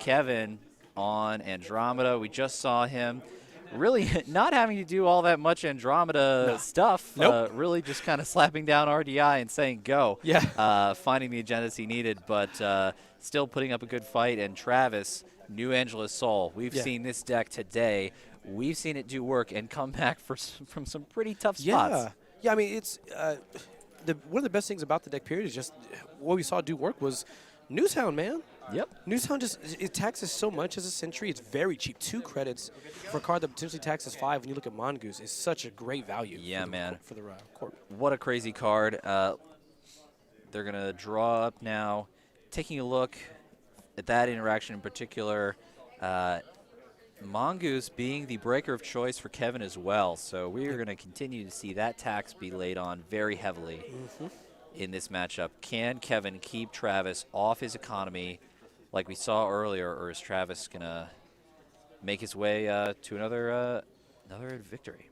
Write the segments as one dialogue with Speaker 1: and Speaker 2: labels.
Speaker 1: Kevin on Andromeda. We just saw him really not having to do all that much Andromeda stuff.
Speaker 2: Nope.
Speaker 1: Really just kind of slapping down RDI and saying go.
Speaker 2: Yeah.
Speaker 1: Finding the agendas he needed, but still putting up a good fight. And Travis, New Angeles Soul. We've seen this deck today. We've seen it do work and come back from some pretty tough spots.
Speaker 2: Yeah, I mean, it's one of the best things about the deck period is just what we saw do work was Newshound, man.
Speaker 1: Yep.
Speaker 2: Newshound it taxes so much as a Sentry. It's very cheap. 2 credits for a card that potentially taxes 5 when you look at Mongoose is such a great value.
Speaker 1: Yeah, man.
Speaker 2: For the court.
Speaker 1: What a crazy card. They're going to draw up now. Taking a look at that interaction in particular, Mongoose being the breaker of choice for Kevin as well. So we are going to continue to see that tax be laid on very heavily in this matchup. Can Kevin keep Travis off his economy like we saw earlier, or is Travis going to make his way to another victory?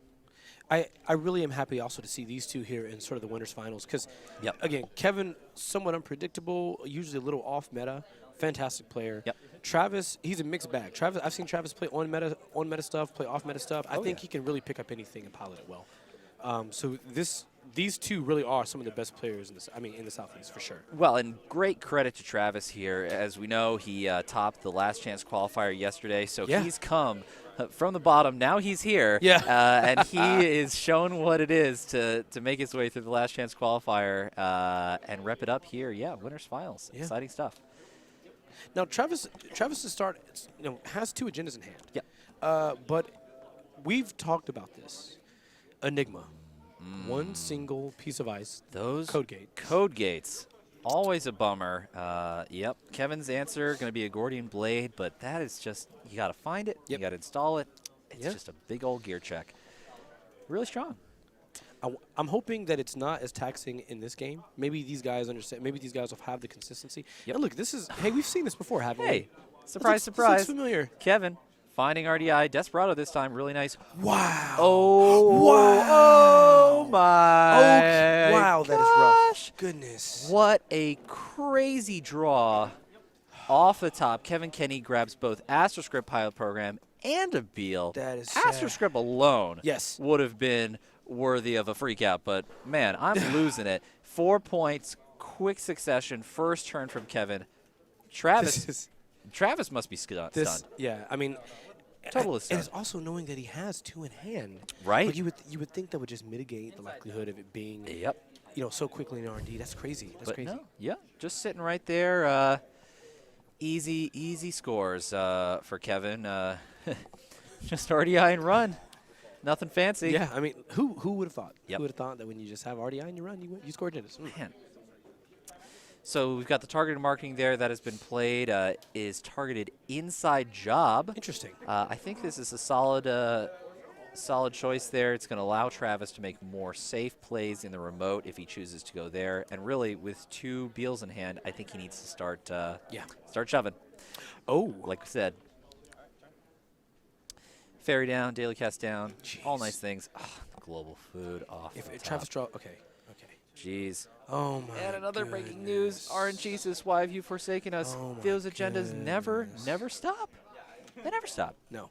Speaker 2: I really am happy also to see these two here in sort of the winners finals because, again, Kevin, somewhat unpredictable, usually a little off meta, fantastic player.
Speaker 1: Yep.
Speaker 2: Travis, he's a mixed bag. I've seen Travis play on meta stuff, play off meta stuff. I think he can really pick up anything and pilot it well. So these two really are some of the best players in the Southeast for sure.
Speaker 1: Well, and great credit to Travis here. As we know, he topped the last chance qualifier yesterday, so he's come from the bottom. Now he's here, and he is shown what it is to make his way through the last chance qualifier and rep it up here. Yeah, winners finals, exciting stuff.
Speaker 2: Now Travis to start, has 2 agendas in hand.
Speaker 1: Yeah,
Speaker 2: but we've talked about this. Enigma. One single piece of ice.
Speaker 1: Those
Speaker 2: code
Speaker 1: gates. Always a bummer. Yep. Kevin's answer going to be a Gordian Blade, but that is just, you got to find it. You got to install it. It's just a big old gear check. Really strong.
Speaker 2: I'm hoping that it's not as taxing in this game. Maybe these guys understand. Maybe these guys will have the consistency.
Speaker 1: Yep.
Speaker 2: And look, hey, we've seen this before, haven't we?
Speaker 1: Surprise,
Speaker 2: This
Speaker 1: surprise.
Speaker 2: looks familiar.
Speaker 1: Kevin finding RDI. Desperado this time. Really nice.
Speaker 2: Wow.
Speaker 1: Oh.
Speaker 2: Wow.
Speaker 1: Oh, my.
Speaker 2: Oh, wow, that is rough. Goodness.
Speaker 1: What a crazy draw off the top. Kevin Kenny grabs both AstroScript Pilot Program and a Beal.
Speaker 2: That is
Speaker 1: AstroScript alone would have been worthy of a freak out, but man, I'm losing it. 4 points, quick succession, first turn from Kevin. Travis must be stunned.
Speaker 2: Yeah, I mean,
Speaker 1: totally stunned.
Speaker 2: And it's also knowing that he has 2 in hand.
Speaker 1: Right.
Speaker 2: Like you would think that would just mitigate the likelihood of it being so quickly in R&D. That's crazy. That's crazy.
Speaker 1: No, just sitting right there. Easy scores for Kevin. Just RDI and run. Nothing fancy.
Speaker 2: Yeah, I mean, who would have thought?
Speaker 1: Yep.
Speaker 2: Who would have thought that when you just have RDI and you run, you score agendas?
Speaker 1: Man. So we've got the targeted marketing there that has been played. Is targeted inside job.
Speaker 2: Interesting.
Speaker 1: I think this is a solid choice there. It's going to allow Travis to make more safe plays in the remote if he chooses to go there. And really, with 2 Beals in hand, I think he needs to start shoving.
Speaker 2: Oh,
Speaker 1: like we said. Ferry down, daily cast down, all nice things. Oh, global food off.
Speaker 2: If Travis draw, okay.
Speaker 1: Jeez.
Speaker 2: Oh my.
Speaker 1: And another breaking news: RNGesus, why have you forsaken us? Those agendas never stop. They never stop.
Speaker 2: No.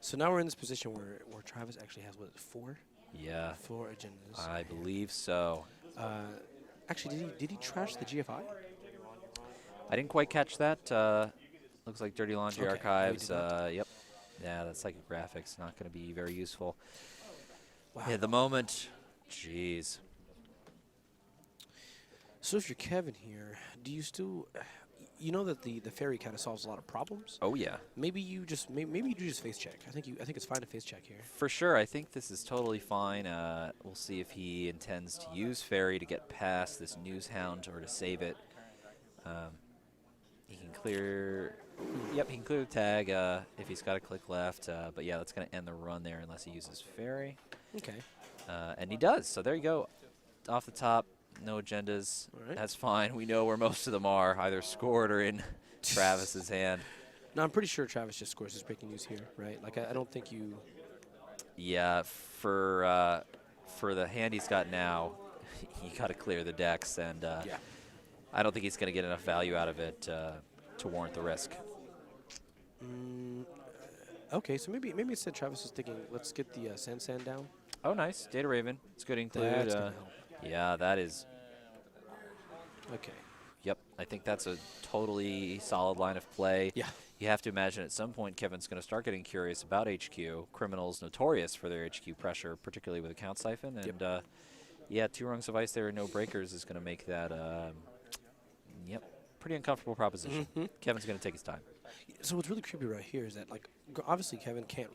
Speaker 2: So now we're in this position where Travis actually has 4?
Speaker 1: Yeah.
Speaker 2: 4 agendas.
Speaker 1: I believe so.
Speaker 2: Actually, did he trash the GFI?
Speaker 1: I didn't quite catch that. Looks like Dirty Laundry Archives. Yep. Yeah, that psychographics not going to be very useful. Wow. Yeah, the moment. Jeez.
Speaker 2: So if you're Kevin here, do you still, you know that the ferry kind of solves a lot of problems?
Speaker 1: Oh yeah.
Speaker 2: Maybe you just face check. I think it's fine to face check here.
Speaker 1: For sure, I think this is totally fine. We'll see if he intends to use ferry to get past this Newshound or to save it. He can clear. Yep, he can clear the tag if he's got a click left. But yeah, that's going to end the run there unless he uses ferry.
Speaker 2: Okay.
Speaker 1: And he does. So there you go. Off the top, no agendas.
Speaker 2: Right.
Speaker 1: That's fine. We know where most of them are, either scored or in Travis's hand.
Speaker 2: No, I'm pretty sure Travis just scores his breaking news here, right? Like, I don't think you...
Speaker 1: Yeah, for the hand he's got now, you got to clear the decks, and I don't think he's going to get enough value out of it to warrant the risk.
Speaker 2: Okay, so maybe instead Travis was thinking, let's get the sand down.
Speaker 1: Oh, nice. Data Raven. It's good to include.
Speaker 2: That's gonna help.
Speaker 1: Yeah, that is.
Speaker 2: Okay.
Speaker 1: Yep, I think that's a totally solid line of play.
Speaker 2: Yeah.
Speaker 1: You have to imagine at some point Kevin's going to start getting curious about HQ. Criminals notorious for their HQ pressure, particularly with account siphon. And yeah, 2 rungs of ice there and no breakers is going to make that, yep, pretty uncomfortable proposition. Kevin's going to take his time.
Speaker 2: So what's really creepy right here is that, like, obviously Kevin can't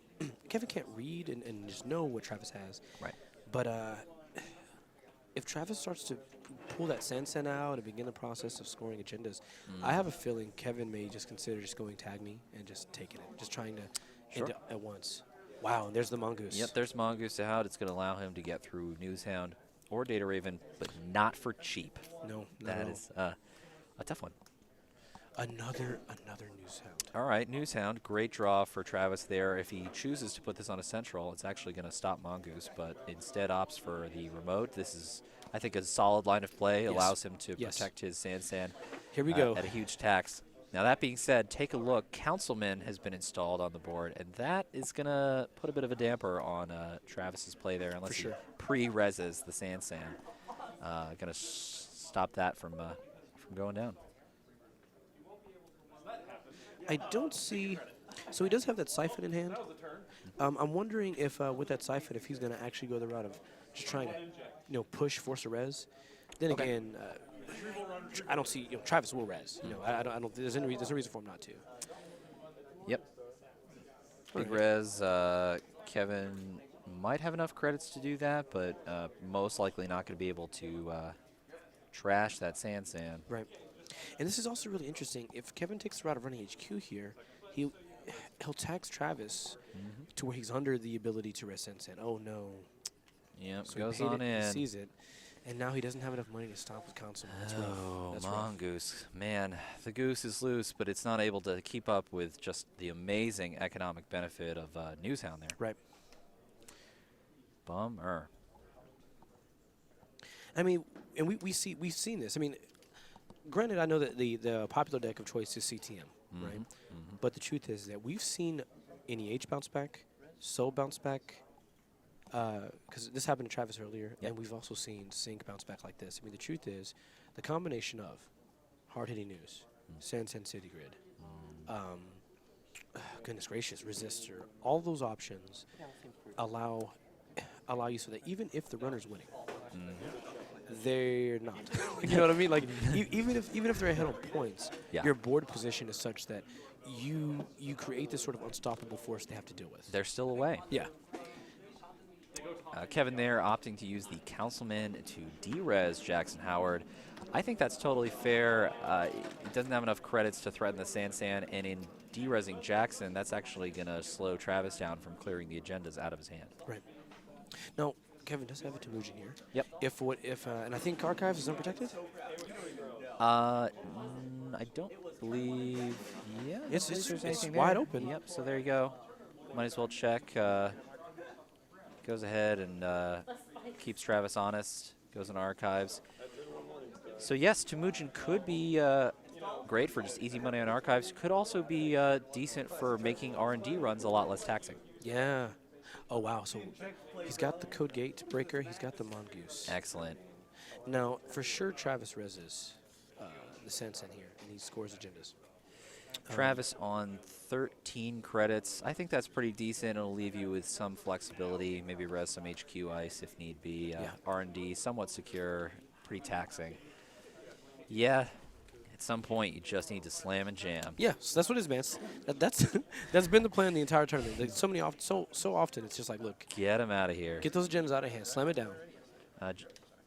Speaker 2: read and just know what Travis has.
Speaker 1: Right.
Speaker 2: But if Travis starts to pull that sand out and begin the process of scoring agendas, I have a feeling Kevin may just consider just going tag me and just taking it, just trying to end it at once. Wow, and there's the Mongoose.
Speaker 1: Yep, there's Mongoose out. It's going to allow him to get through Newshound or Data Raven, but not for cheap.
Speaker 2: No,
Speaker 1: That is a tough one.
Speaker 2: Another Newshound.
Speaker 1: All right, Newshound, great draw for Travis there. If he chooses to put this on a central, it's actually going to stop Mongoose, but instead opts for the remote. This is, I think, a solid line of play. Allows him to protect his Sand.
Speaker 2: Here we go.
Speaker 1: At a huge tax. Now, that being said, take a look. Councilman has been installed on the board, and that is going to put a bit of a damper on Travis's play there, unless he pre-reses the Sand. Going to stop that from going down.
Speaker 2: I don't see. So he does have that siphon in hand. I'm wondering if with that siphon, if he's going to actually go the route of just trying to, push, force a res. Then again, I don't see. Travis will res. I don't. There's no reason for him not to.
Speaker 1: Yep. Big res. Kevin might have enough credits to do that, but most likely not going to be able to trash that Sand.
Speaker 2: Right. And this is also really interesting. If Kevin takes the route of running HQ here, he'll tax Travis to where he's under the ability to res Sand. Oh no.
Speaker 1: Yep,
Speaker 2: So
Speaker 1: goes
Speaker 2: he paid
Speaker 1: on
Speaker 2: it,
Speaker 1: in.
Speaker 2: He sees it, and now he doesn't have enough money to stop with Councilman. That's rough. That's
Speaker 1: Mongoose. Man, the goose is loose, but it's not able to keep up with just the amazing economic benefit of Newshound there.
Speaker 2: Right.
Speaker 1: Bummer.
Speaker 2: I mean, and we've seen this. I mean, granted, I know that the popular deck of choice is CTM, right? But the truth is that we've seen NEH bounce back, Soul bounce back, because this happened to Travis earlier, and we've also seen Sync bounce back like this. I mean, the truth is, the combination of hard-hitting news, Sand City Grid, goodness gracious, Resistor, all those options allow you so that even if the runner's winning, they're not. You know what I mean? Like even if they're ahead on points, your board position is such that you create this sort of unstoppable force they have to deal with.
Speaker 1: They're still away.
Speaker 2: Yeah.
Speaker 1: Kevin there opting to use the Councilman to de-res Jackson Howard. I think that's totally fair. He doesn't have enough credits to threaten the Sand, and in de-resing Jackson, that's actually going to slow Travis down from clearing the agendas out of his hand.
Speaker 2: Right. Now, Kevin does have a Temujin here.
Speaker 1: Yep.
Speaker 2: And I think Archives is unprotected?
Speaker 1: I don't believe,
Speaker 2: It's wide open.
Speaker 1: Yep, so there you go. Might as well check. Goes ahead and keeps Travis honest. Goes in Archives. So yes, Temujin could be great for just easy money on Archives. Could also be decent for making R&D runs a lot less taxing.
Speaker 2: Yeah. Oh, wow. So he's got the Code Gate Breaker. He's got the Mongoose.
Speaker 1: Excellent.
Speaker 2: Now, for sure, Travis reses the Sensen here, and he scores agendas.
Speaker 1: Travis on 13 credits. I think that's pretty decent. It'll leave you with some flexibility. Maybe res some HQ ice if need be. R&D, somewhat secure, pretty taxing. Yeah. At some point, you just need to slam and jam.
Speaker 2: Yeah, so that's what it is, man. That's been the plan the entire tournament. Like, so often, it's just like, look,
Speaker 1: get him out of here.
Speaker 2: Get those agendas out of hand. Slam it down.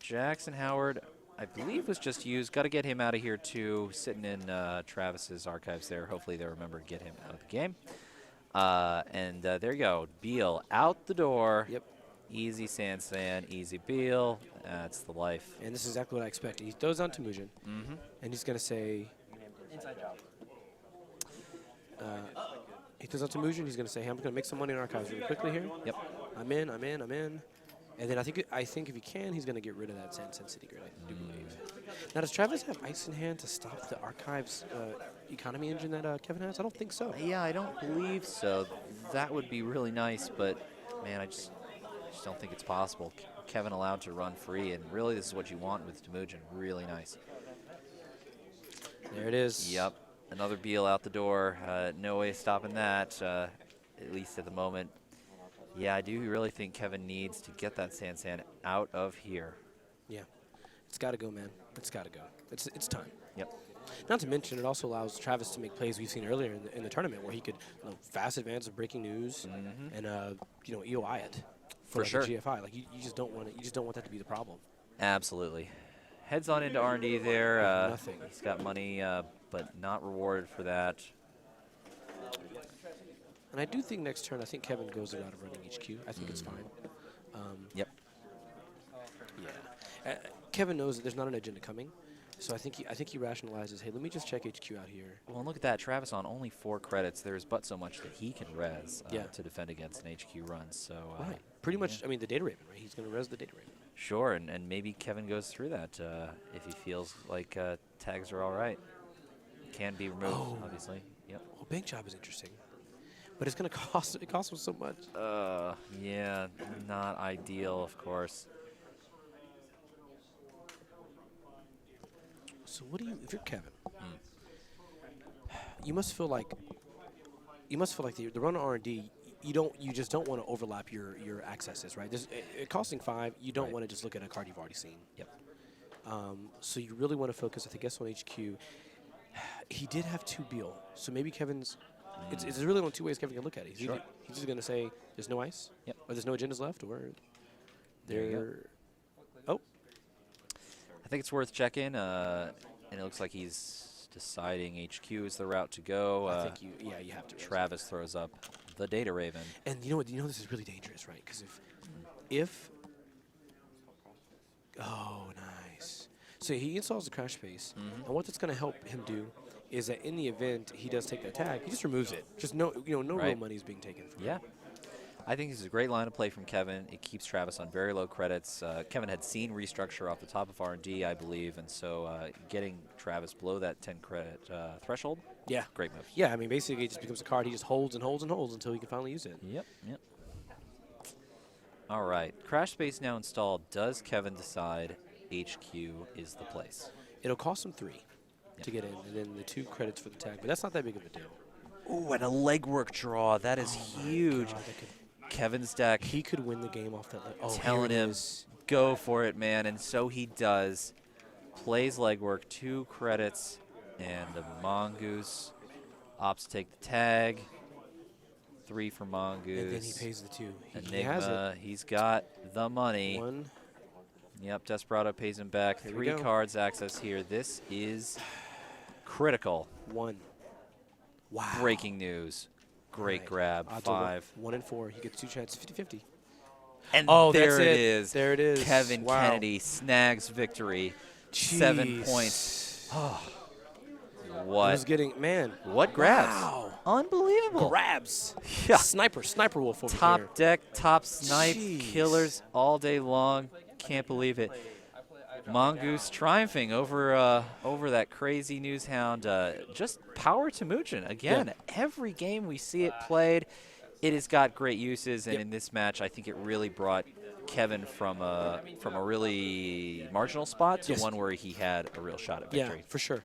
Speaker 1: Jackson Howard, I believe, was just used. Got to get him out of here too. Sitting in Travis's Archives there. Hopefully, they remember to get him out of the game. And there you go. Beal out the door.
Speaker 2: Yep.
Speaker 1: Easy Sansan, easy Beal. That's the life.
Speaker 2: And this is exactly what I expected. He throws on Temujin, and he's going to say... Inside job. He throws on Temujin. He's going to say, hey, I'm going to make some money in Archives really quickly here.
Speaker 1: Yep.
Speaker 2: I'm in. And then I think if he can, he's going to get rid of that Sand City Grid, I do believe. Now, does Travis have ice in hand to stop the Archives economy engine that Kevin has? I don't think so.
Speaker 1: Yeah, I don't believe so. That would be really nice, but man, I just don't think it's possible. Kevin allowed to run free, and really this is what you want with Temujin. Really nice.
Speaker 2: There it is.
Speaker 1: Yep, another Beal out the door. No way of stopping that, at least at the moment. Yeah, I do really think Kevin needs to get that Sansan out of here.
Speaker 2: Yeah, it's got to go, man. It's got to go. It's time.
Speaker 1: Yep.
Speaker 2: Not to mention, it also allows Travis to make plays we've seen earlier in the tournament, where he could fast advance of breaking news and EOI it
Speaker 1: For
Speaker 2: like
Speaker 1: sure.
Speaker 2: a GFI. Like you just don't want it. You just don't want that to be the problem.
Speaker 1: Absolutely. Heads on into R&D there.
Speaker 2: Nothing.
Speaker 1: He's got money, but not rewarded for that.
Speaker 2: And I do think next turn, I think Kevin goes the route of running HQ. I think it's fine.
Speaker 1: Yep.
Speaker 2: Yeah. Kevin knows that there's not an agenda coming, so I think he rationalizes, hey, let me just check HQ out here.
Speaker 1: Well, and look at that. Travis on only 4 credits. There's but so much that he can res to defend against an HQ run. So
Speaker 2: right. Pretty much, I mean, the Data Raven, right? He's going to res the Data Raven.
Speaker 1: Sure, and maybe Kevin goes through that if he feels like tags are all right. Can be removed, obviously. Yep.
Speaker 2: Well, bank job is interesting, but it's going to cost. It costs him so much.
Speaker 1: Yeah, not ideal, of course.
Speaker 2: So what do you, if you're Kevin, you must feel like the run on R&D. You just don't want to overlap your accesses, right? It costing 5, you don't want to just look at a card you've already seen.
Speaker 1: Yep.
Speaker 2: So you really want to focus, I guess, on HQ. He did have 2 Beal, so maybe Kevin's. It's really only 2 ways Kevin can look at it. He's just going to say there's no ice,
Speaker 1: Yep.
Speaker 2: or there's no agendas left, or
Speaker 1: There you
Speaker 2: there. Oh,
Speaker 1: I think it's worth checking, and it looks like he's deciding HQ is the route to go.
Speaker 2: I think you have to.
Speaker 1: Travis throws up the Data Raven.
Speaker 2: And you know what? You know this is really dangerous, right? Because if oh, nice. So he installs the crash space, and what that's going to help him do is that in the event he does take that tag, he just removes it. Just no real money is being taken from him.
Speaker 1: I think this is a great line of play from Kevin. It keeps Travis on very low credits. Kevin had seen restructure off the top of R&D, I believe, and so getting Travis below that 10 credit threshold, great move.
Speaker 2: Yeah, I mean, basically it just becomes a card he just holds and holds and holds until he can finally use it.
Speaker 1: Yep. All right, Crash Space now installed. Does Kevin decide HQ is the place?
Speaker 2: It'll cost him 3 to get in, and then the 2 credits for the tag, but that's not that big of a deal.
Speaker 1: Ooh, and a legwork draw. That is huge.
Speaker 2: God,
Speaker 1: Kevin's deck.
Speaker 2: he could win the game off that.
Speaker 1: Telling him, go for it, man. And so he does. Plays legwork, 2 credits, and a Mongoose. Opts to take the tag. 3 for Mongoose.
Speaker 2: And then he pays the 2.
Speaker 1: Enigma,
Speaker 2: He has it.
Speaker 1: he's got the money.
Speaker 2: 1.
Speaker 1: Yep, Desperado pays him back.
Speaker 2: Here we
Speaker 1: 3
Speaker 2: go.
Speaker 1: cards access here. This is critical.
Speaker 2: 1. Wow.
Speaker 1: Breaking news. Great
Speaker 2: Right.
Speaker 1: grab.
Speaker 2: Odds are
Speaker 1: 5.
Speaker 2: 1 and 4. He gets 2 chances, 50-50.
Speaker 1: And
Speaker 2: Oh,
Speaker 1: there
Speaker 2: that's
Speaker 1: it
Speaker 2: it.
Speaker 1: is.
Speaker 2: There it is.
Speaker 1: Kevin
Speaker 2: Wow.
Speaker 1: Kennedy snags victory. 7
Speaker 2: Jeez.
Speaker 1: points.
Speaker 2: He
Speaker 1: What?
Speaker 2: was getting, man.
Speaker 1: What grabs?
Speaker 2: Wow.
Speaker 1: Unbelievable.
Speaker 2: Grabs.
Speaker 1: Yeah.
Speaker 2: Sniper wolf over
Speaker 1: Top
Speaker 2: here.
Speaker 1: deck, top snipe,
Speaker 2: Jeez.
Speaker 1: killers all day long. Can't believe it. Mongoose triumphing over that crazy news hound. Just power to Muchin. Again, every game we see it played, it has got great uses, and in this match, I think it really brought Kevin from a really marginal spot to one where he had a real shot at victory.
Speaker 2: Yeah, for sure.